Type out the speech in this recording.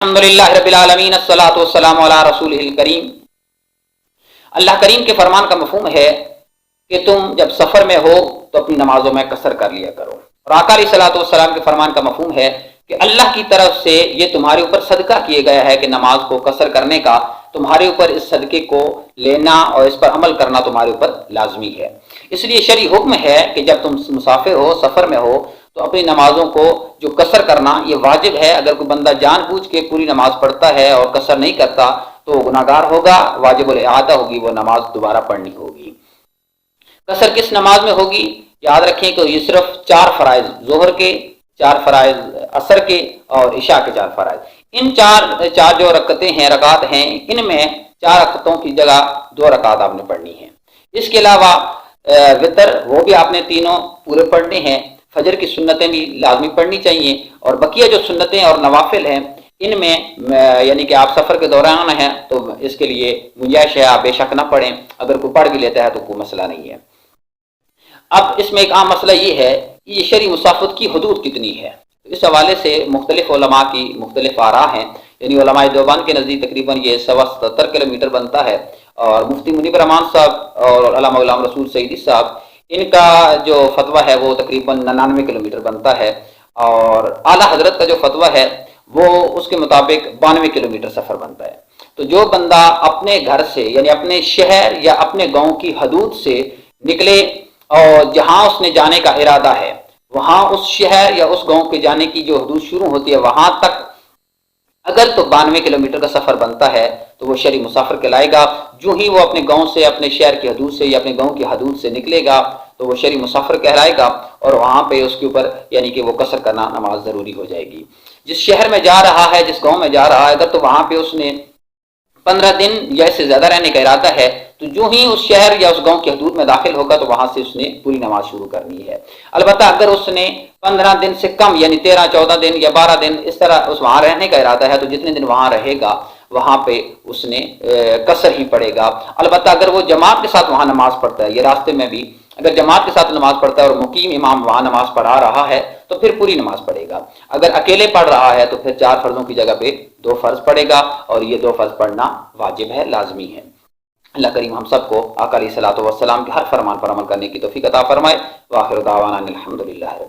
الحمدللہ رب العالمین الصلاۃ والسلام علی رسولہ الکریم۔ اللہ کریم کے فرمان کا مفہوم ہے کہ تم جب سفر میں ہو تو اپنی نمازوں میں قصر کر لیا کرو، اور آقا علیہ الصلاۃ والسلام کے فرمان کا مفہوم ہے کہ اللہ کی طرف سے یہ تمہارے اوپر صدقہ کیا گیا ہے کہ نماز کو قصر کرنے کا تمہارے اوپر اس صدقے کو لینا اور اس پر عمل کرنا تمہارے اوپر لازمی ہے۔ اس لیے شرعی حکم ہے کہ جب تم مسافر ہو، سفر میں ہو، تو اپنی نمازوں کو جو قصر کرنا یہ واجب ہے۔ اگر کوئی بندہ جان بوجھ کے پوری نماز پڑھتا ہے اور قصر نہیں کرتا تو وہ گناہ گار ہوگا، واجب الاعادہ ہوگی، وہ نماز دوبارہ پڑھنی ہوگی۔ قصر کس نماز میں ہوگی؟ یاد رکھیں کہ یہ صرف 4 فرائض، ظہر کے 4 فرائض، عصر کے اور عشاء کے 4 فرائض، ان چار جو رکعتیں ہیں، رکعات ہیں، ان میں 4 رکعتوں کی جگہ 2 رکعات آپ نے پڑھنی ہے۔ اس کے علاوہ وتر، وہ بھی آپ نے تینوں پورے پڑھنے ہیں۔ فجر کی سنتیں بھی لازمی پڑھنی چاہیے، اور بقیہ جو سنتیں اور نوافل ہیں ان میں یعنی کہ آپ سفر کے دوران ہیں تو اس کے لیے گنجائش ہے، آپ بے شک نہ پڑھیں، اگر کوئی پڑھ بھی لیتا ہے تو کوئی مسئلہ نہیں ہے۔ اب اس میں ایک عام مسئلہ یہ ہے کہ یہ شرعی مسافت کی حدود کتنی ہے؟ اس حوالے سے مختلف علماء کی مختلف آراء ہیں، یعنی علماء دیوبند کے نزدیک تقریباً یہ 77 کلومیٹر بنتا ہے، اور مفتی منیب الرحمان صاحب اور علامہ غلام رسول سعیدی صاحب، ان کا جو فتویٰ ہے وہ تقریباً 99 کلومیٹر بنتا ہے، اور اعلیٰ حضرت کا جو فتویٰ ہے وہ اس کے مطابق 92 کلومیٹر سفر بنتا ہے۔ تو جو بندہ اپنے گھر سے یعنی اپنے شہر یا اپنے گاؤں کی حدود سے نکلے اور جہاں اس نے جانے کا ارادہ ہے، وہاں اس شہر یا اس گاؤں کے جانے کی جو حدود شروع ہوتی ہے وہاں تک اگر تو 92 کلومیٹر کا سفر بنتا ہے تو وہ شرعی مسافر کہلائے گا۔ جو ہی وہ اپنے گاؤں سے، اپنے شہر کی حدود سے یا اپنے گاؤں کی حدود سے نکلے گا تو وہ شرعی مسافر کہلائے گا، اور وہاں پہ اس کے اوپر یعنی کہ وہ قصر کرنا نماز ضروری ہو جائے گی۔ جس شہر میں جا رہا ہے، جس گاؤں میں جا رہا ہے، اگر تو وہاں پہ اس نے 15 دن یا اس سے زیادہ رہنے کا ارادہ ہے تو جو ہی اس شہر یا اس گاؤں کی حدود میں داخل ہوگا تو وہاں سے اس نے پوری نماز شروع کرنی ہے۔ البتہ اگر اس نے 15 دن سے کم یعنی 13، 14 دن یا 12 دن اس طرح اس وہاں رہنے کا ارادہ ہے تو جتنے دن وہاں رہے گا وہاں پہ اس نے قصر ہی پڑے گا۔ البتہ اگر وہ جماعت کے ساتھ وہاں نماز پڑھتا ہے، یہ راستے میں بھی اگر جماعت کے ساتھ نماز پڑھتا ہے اور مقیم امام وہاں نماز پڑھا رہا ہے تو پھر پوری نماز پڑھے گا۔ اگر اکیلے پڑھ رہا ہے تو پھر 4 فرضوں کی جگہ پہ 2 فرض پڑھے گا، اور یہ 2 فرض پڑھنا واجب ہے، لازمی ہے۔ اللہ کریم ہم سب کو آقا علیہ الصلوۃ والسلام کے ہر فرمان پر عمل کرنے کی توفیق عطا فرمائے۔ وآخر دعوانا الحمدللہ۔